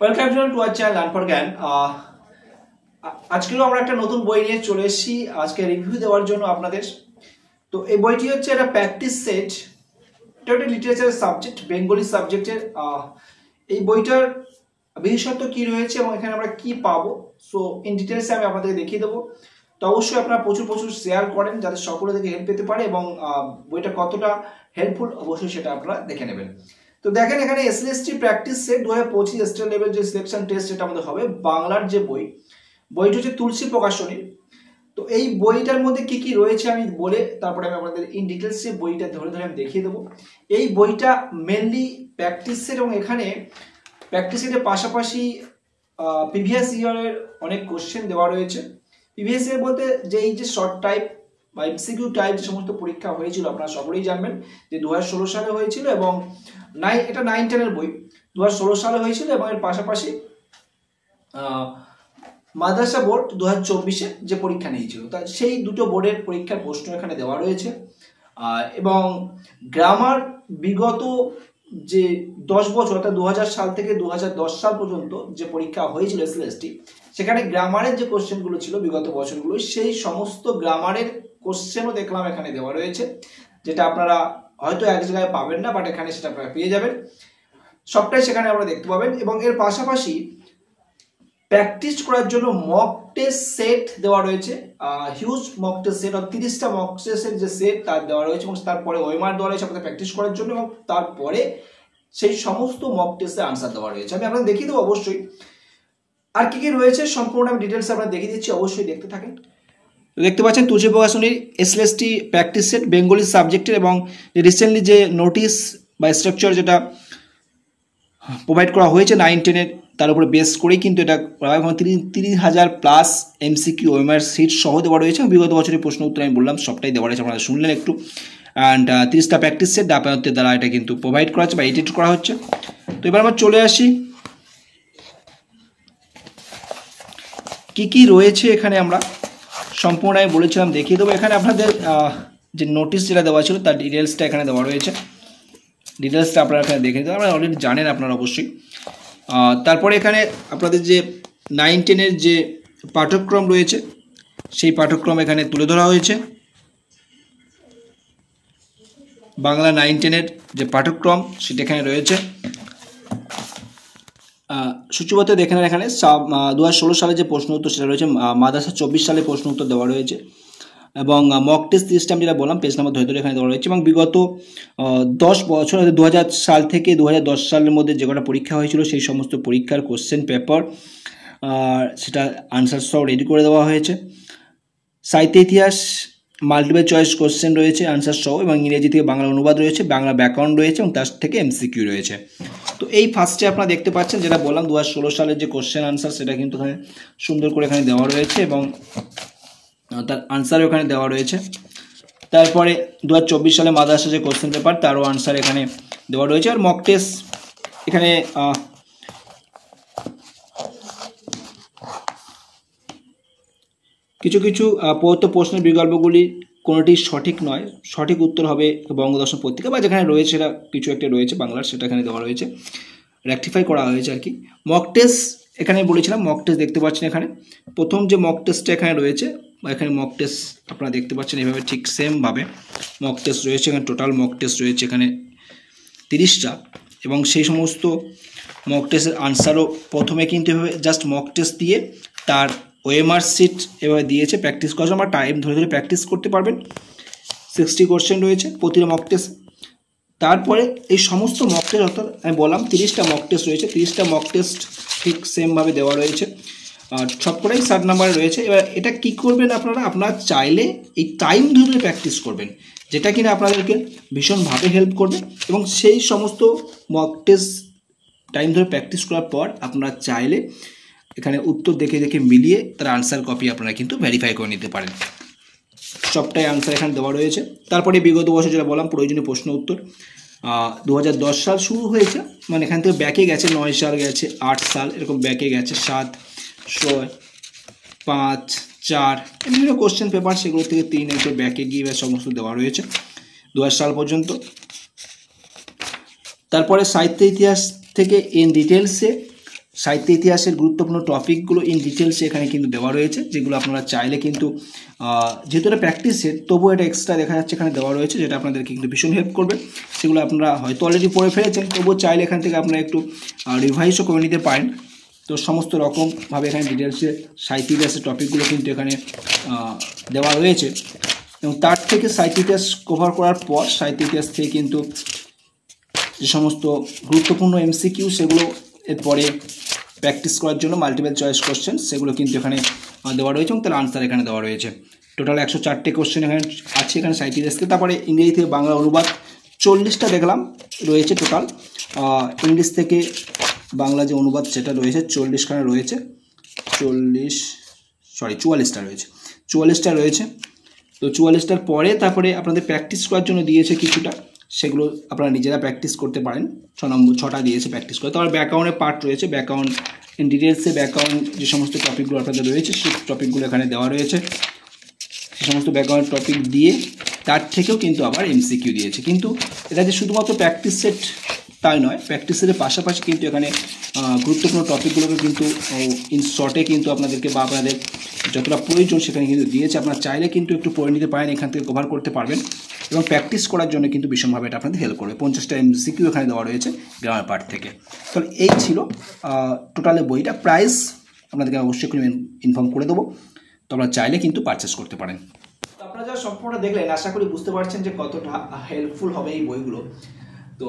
Welcome to our channel learn for জ্ঞান। আজকেও আমরা একটা নতুন বই নিয়ে চলে এসেছি আজকে রিভিউ দেওয়ার জন্য আপনাদের। তো এই বইটি হচ্ছে একটা প্র্যাকটিস সেট, এটা একটা লিটারেচার সাবজেক্ট, বেঙ্গলি সাবজেক্টের। এই বইটার বিশেষত্ব কি রয়েছে এবং এখানে আমরা কি পাবো, সো ইন ডিটেলসে আমি আপনাদেরকে দেখিয়ে দেবো। তো অবশ্যই আপনারা প্রচুর শেয়ার করেন যাতে সকলে থেকে হেল্প পেতে পারে, এবং বইটা কতটা হেল্পফুল অবশ্যই সেটা আপনারা দেখে নেবেন। তো দেখেন এখানে SLST practice set 2025 state level যে সিলেকশন টেস্ট এটা আমাদের হবে, বাংলার যে বইটা হচ্ছে তুলসী প্রকাশনীর। তো এই বইটার মধ্যে কি কি রয়েছে আমি বলে তারপরে আমি আপনাদের ইন ডিটেলসে বইটা ধরে আমি দেখিয়ে দেবো। এই বইটা মেনলি প্র্যাকটিস সেট, এবং এখানে প্র্যাকটিস সেটের পাশাপাশি প্রিভিয়াস ইয়ারের অনেক কোশ্চেন দেওয়া রয়েছে। প্রিভিয়াস ইয়ার বলতে যে এই যে শর্ট টাইপ বা এমসিকিউ টাইপ যে সমস্ত পরীক্ষা হয়েছিল আপনারা সকলেই জানবেন যে 2016 সালে হয়েছিল, এবং এটা 9-10 বই 2016 সালে হয়েছিল, এবং এর পাশাপাশি মাদ্রাসা বোর্ড 2024-এ যে পরীক্ষা নিয়েছিল তা সেই দুটো বোর্ডের পরীক্ষার প্রশ্ন এখানে দেওয়া রয়েছে। এবং গ্রামার বিগত যে 10 বছর অর্থাৎ 2000 সাল থেকে 2010 সাল পর্যন্ত যে পরীক্ষা হয়েছিল এসএলএসটি, সেখানে গ্রামারের যে কোশ্চেনগুলো ছিল বিগত বছরগুলো সেই সমস্ত গ্রামারের কোশ্চেনও দেখলাম এখানে দেওয়া রয়েছে, যেটা আপনারা হয়তো এক জায়গায় পাবেন না, বাট এখানে সেটা আপনারা পেয়ে যাবেন, সবটাই সেখানে আপনারা দেখতে পাবেন। এবং এর পাশাপাশি প্র্যাকটিস করার জন্য মক টেস্ট সেট দেওয়া রয়েছে, হিউজ মক টেস্ট সেট, 30টা মক টেস্টের যে সেট তার দেওয়া রয়েছে, এবং তারপরে ওএমআর দেওয়া রয়েছে আপনাদের প্র্যাকটিস করার জন্য, এবং তারপরে সেই সমস্ত মক টেস্টের আনসার দেওয়া রয়েছে। আমি আপনাদের দেখিয়ে দেবো অবশ্যই আর কি কি রয়েছে, সম্পূর্ণ আমি ডিটেলস আপনাদের দেখিয়ে দিচ্ছি, অবশ্যই দেখতে থাকেন। দেখতে পাচ্ছেন তুলসী প্রকাশনীর এসএলএসটি প্র্যাকটিস সেট বেঙ্গলি সাবজেক্টের, এবং রিসেন্টলি যে নোটিশ বা স্ট্রাকচার যেটা প্রোভাইড করা হয়েছে 9-10-এর, তার উপরে বেস করেই কিন্তু এটা 30,000 প্লাস এমসিকিউ ওএমআর সিট সহ দেওয়া রয়েছে। বিগত বছরের প্রশ্ন উত্তর আমি বললাম সবটাই দেওয়া রয়েছে, আপনারা শুনলেন একটু। অ্যান্ড 30টা প্র্যাকটিস সেট আপনাদের দ্বারা এটা কিন্তু প্রোভাইড করা হচ্ছে বা এডিট করা হচ্ছে। তো এবার আমরা চলে আসি কি রয়েছে এখানে, আমরা সম্পূর্ণ আমি বলেছিলাম দেখিয়ে দেবো। এখানে আপনাদের যে নোটিশ যেটা দেওয়া ছিল তার ডিটেলসটা এখানে দেওয়া রয়েছে, ডিটেলসটা আপনারা এখানে দেখে নিতে আপনারা অলরেডি জানেন আপনারা অবশ্যই। তারপরে এখানে আপনাদের যে 9-10-এর যে পাঠ্যক্রম রয়েছে সেই পাঠ্যক্রম এখানে তুলে ধরা হয়েছে। বাংলা 9-10-এর যে পাঠ্যক্রম সেটা এখানে রয়েছে সূচিবদ্ধ দেখেন। এখানে 2016 সালে যে প্রশ্ন উত্তর সেটা রয়েছে, মাদ্রাসা 24 সালে প্রশ্ন উত্তর দেওয়া রয়েছে, এবং মক টেস্ট সিস্টেম যেটা বললাম পেজ নাম্বার ধরে এখানে দেওয়া রয়েছে, এবং বিগত 10 বছর 2000 সাল থেকে 2010 সালের মধ্যে যে কটা পরীক্ষা হয়েছিল সেই সমস্ত পরীক্ষার কোশ্চেন পেপার সেটা আনসার সহ রেডি করে দেওয়া হয়েছে। সাহিত্য ইতিহাস মাল্টিপল চয়েস কোশ্চেন রয়েছে আনসার সহ, এবং ইংরেজি থেকে বাংলা অনুবাদ রয়েছে, বাংলা ব্যাকরণ রয়েছে, এবং তার থেকে এমসিকিউ রয়েছে। তো এই ফার্স্টে আপনারা দেখতে পাচ্ছেন যেটা বললাম 2016 সালের যে কোশ্চেন আনসার সেটা কিন্তু এখানে সুন্দর করে এখানে দেওয়া রয়েছে, এবং তার আনসারও এখানে দেওয়া রয়েছে। তারপরে 2024 সালে মাদ্রাসা যে কোশ্চেন পেপার তারও আনসার এখানে দেওয়া রয়েছে। আর মক টেস্ট এখানে কিছু প্রদত্ত প্রশ্নের বিকল্পগুলি কোনোটি সঠিক নয়, সঠিক উত্তর হবে বঙ্গদর্শন পত্রিকা বা যেখানে রয়েছে সেটা কিছু একটা রয়েছে বাংলার, সেটা এখানে দেওয়া রয়েছে, রেকটিফাই করা হয়েছে আর কি। মক টেস্ট এখানে বলেছিলাম, মক টেস্ট দেখতে পাচ্ছেন এখানে প্রথম যে মক টেস্টটা এখানে রয়েছে, এখানে মক টেস্ট আপনারা দেখতে পাচ্ছেন এভাবে ঠিক সেমভাবে মক টেস্ট রয়েছে। এখানে টোটাল মক টেস্ট রয়েছে এখানে 30টা, এবং সেই সমস্ত মক টেস্টের আনসারও প্রথমে কিন্তু এভাবে জাস্ট মক টেস্ট দিয়ে তার ওএমআর সিট এভাবে দিয়েছে, প্র্যাকটিস করার জন্য টাইম ধরে প্র্যাকটিস করতে পারবেন। 60 কোশ্চেন রয়েছে প্রতিটা মক টেস্ট। তারপরে এই সমস্ত মক টেস্ট অর্থাৎ আমি বললাম 30টা মক টেস্ট রয়েছে, 30টা মক টেস্ট ঠিক সেমভাবে দেওয়া রয়েছে, আর সবকটাই 60 নাম্বারে রয়েছে। এবার এটা কি করবেন আপনারা চাইলে এই টাইম ধরে প্র্যাকটিস করবেন, যেটা কিনা আপনাদেরকে ভীষণভাবে হেল্প করবে, এবং সেই সমস্ত মক টেস্ট টাইম ধরে প্র্যাকটিস করার পর আপনারা চাইলে এখানে উত্তর দেখে মিলিয়ে তার আনসার কপি আপনারা কিন্তু ভেরিফাই করে নিতে পারেন। সবটাই আনসার এখানে দেওয়া রয়েছে। তারপরে বিগত বছর যেটা বললাম প্রয়োজনীয় প্রশ্ন উত্তর 2010 সাল শুরু হয়েছে, মানে এখান থেকে ব্যাকে গেছে 9 সাল গেছে, 8 সাল এরকম ব্যাকে গেছে, 7, 6, 5, 4 বিভিন্ন কোশ্চেন পেপার সেগুলো থেকে 3 একটু ব্যাকে গিয়ে সমস্ত দেওয়া রয়েছে 2000 সাল পর্যন্ত। তারপরে সাহিত্য ইতিহাস থেকে ইন ডিটেলসে সাহিত্য ইতিহাসের গুরুত্বপূর্ণ টপিকগুলো ইন ডিটেলস এখানে কিন্তু দেওয়া রয়েছে, যেগুলো আপনারা চাইলে কিন্তু যেহেতু এটা প্র্যাকটিস সেট তবুও এটা এক্সট্রা দেখা যাচ্ছে এখানে দেওয়া রয়েছে, যেটা আপনাদেরকে কিন্তু ভীষণ হেল্প করবে। সেগুলো আপনারা হয়তো অলরেডি পড়ে ফেলেছেন, তবুও চাইলে এখান থেকে আপনারা একটু রিভাইজও করে নিতে পারেন। তো সমস্ত রকমভাবে এখানে ডিটেলসে সাহিত্য ইতিহাসের টপিকগুলো কিন্তু এখানে দেওয়া রয়েছে, এবং তার থেকে সাহিত্য ইতিহাস কভার করার পর সাহিত্য ইতিহাস থেকে কিন্তু যে সমস্ত গুরুত্বপূর্ণ এমসিকিউ সেগুলো এরপরে প্র্যাকটিস করার জন্য মাল্টিপল চয়েস কোশ্চেন সেগুলো কিন্তু এখানে দেওয়া রয়েছে, এবং তার আনসার এখানে দেওয়া রয়েছে। টোটাল 104টে কোশ্চেন এখানে আছে এখানে সাহিত্য ইতিহাস থেকে। তারপরে ইংরেজি থেকে বাংলা অনুবাদ 40টা দেখলাম রয়েছে টোটাল। ইংলিশ থেকে বাংলা যে অনুবাদ সেটা রয়েছে 40খানা রয়েছে, 44টা রয়েছে, 44টা রয়েছে। তো 44টার পরে তারপরে আপনাদের প্র্যাকটিস করার জন্য দিয়েছে কিছুটা, সেগুলো আপনারা নিজেরা প্র্যাকটিস করতে পারেন। 6টা দিয়েছে প্র্যাকটিস করে। তারপর ব্যাকগ্রাউন্ডের পার্ট রয়েছে, ব্যাকগ্রাউন্ড ইন ডিটেলসে ব্যাকগ্রাউন্ড যে সমস্ত টপিকগুলো আপনাদের রয়েছে সেই টপিকগুলো এখানে দেওয়া রয়েছে। সে সমস্ত ব্যাকগ্রাউন্ড টপিক দিয়ে তার থেকেও কিন্তু আবার এমসিকিউ দিয়েছে। কিন্তু এটা যে শুধুমাত্র প্র্যাকটিস সেট তাই নয়, প্র্যাকটিস সেটের পাশাপাশি কিন্তু এখানে গুরুত্বপূর্ণ টপিকগুলোকে কিন্তু ইন শর্টে কিন্তু আপনাদেরকে বা আপনাদের যতটা প্রয়োজন সেখানে কিন্তু দিয়েছে। আপনারা চাইলে কিন্তু একটু পড়ে নিতে পারেন, এখান থেকে কভার করতে পারবেন, এবং প্র্যাকটিস করার জন্য কিন্তু ভীষণভাবে এটা আপনাদের হেল্প করবে। 50টা এমসিকিউ এখানে দেওয়া রয়েছে গ্রামার পার্ট থেকে। তাহলে এই ছিল টোটালে বইটা। প্রাইস আপনাদেরকে অবশ্যই ইনফর্ম করে দেবো, তো আপনারা চাইলে কিন্তু পারচেস করতে পারেন। তো আপনারা যারা সম্পূর্ণ দেখলেন আশা করি বুঝতে পারছেন যে কতটা হেল্পফুল হবে এই বইগুলো। তো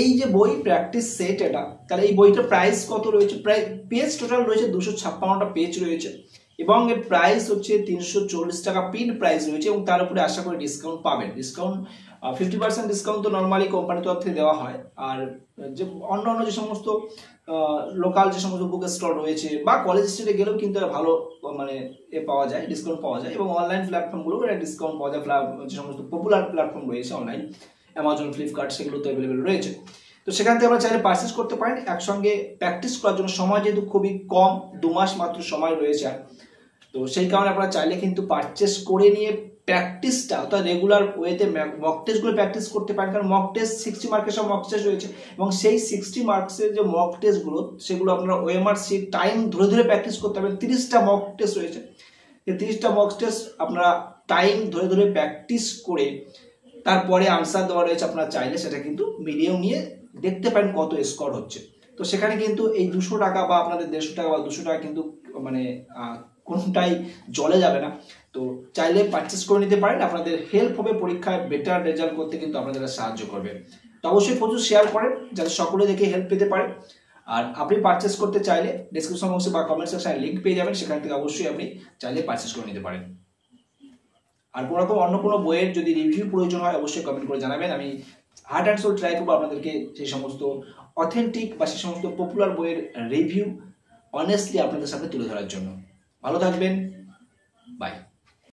এই যে বই প্র্যাকটিস সেট এটা, তাহলে এই বইটার প্রাইস কত রয়েছে? প্রায় পেজ টোটাল রয়েছে 256টা পেজ রয়েছে, এবং এর প্রাইস হচ্ছে 340 টাকা পিন প্রাইস রয়েছে, এবং তার উপরে আশা করি ডিসকাউন্ট পাবেন। ডিসকাউন্ট 50% ডিসকাউন্ট তো নর্মালি কোম্পানির তরফ থেকে দেওয়া হয়। আর যে অন্য যে সমস্ত লোকাল যে সমস্ত বুক স্টল রয়েছে বা কলেজ স্ট্রিটে গেলেও কিন্তু ভালো মানে পাওয়া যায়, ডিসকাউন্ট পাওয়া যায়, এবং অনলাইন প্ল্যাটফর্মগুলো ডিসকাউন্ট পাওয়া যায়। যে সমস্ত পপুলার প্ল্যাটফর্ম রয়েছে অনলাইন, অ্যামাজন, ফ্লিপকার্ট, সেগুলো তো অ্যাভেলেবেল রয়েছে। তো সেখান থেকে আমরা চাইলে পারচেস করতে পারেন। একসঙ্গে প্র্যাকটিস করার জন্য সময় যেহেতু খুবই কম, 2 মাস মাত্র সময় রয়েছে, তো সেই কারণে আপনারা চাইলে কিন্তু পারচেস করে নিয়ে প্র্যাকটিসটা অর্থাৎ রেগুলার ওয়েতে মক টেস্টগুলো প্র্যাকটিস করতে পারেন। কারণ মক টেস্ট 60 মার্কের সব মক টেস্ট রয়েছে, এবং সেই 60 মার্কসের যে মক টেস্টগুলো সেগুলো আপনারা ওএমআর শিট টাইম ধরে ধরে প্র্যাকটিস করতে পারবেন। 30টা মক টেস্ট রয়েছে, এই 30টা মক টেস্ট আপনারা টাইম ধরে ধরে প্র্যাকটিস করে তারপরে আনসার দেওয়া রয়েছে। আপনারা চাইলে সেটা কিন্তু মিলিয়েও নিয়ে দেখতে পারেন কত স্কোর হচ্ছে। তো সেখানে কিন্তু এই 200 টাকা বা আপনাদের 150 টাকা বা 200 টাকা কিন্তু মানে কোনটাই জলে যাবে না। তো চাইলে পারচেস করে নিতে পারেন, আপনাদের হেল্প হবে পরীক্ষায় বেটার রেজাল্ট করতে, কিন্তু আপনাদের সাহায্য করবে। তো অবশ্যই প্রচুর শেয়ার করেন যাতে সকলে দেখে হেল্প পেতে পারে। আর আপনি পারচেস করতে চাইলে ডেসক্রিপশন বক্সে বা কমেন্ট সেকশনে লিঙ্ক পেয়ে যাবেন, সেখান থেকে অবশ্যই আপনি চাইলে পারচেস করে নিতে পারেন। আর কোনো রকম অন্য কোনো বইয়ের যদি রিভিউ প্রয়োজন হয় অবশ্যই কমেন্ট করে জানাবেন। আমি হার্ট অ্যান্ড সোল ট্রাই করবো আপনাদেরকে সেই সমস্ত অথেন্টিক বা সেই সমস্ত পপুলার বইয়ের রিভিউ অনেস্টলি আপনাদের সামনে তুলে ধরার জন্য। ভালো থাকবেন, বাই।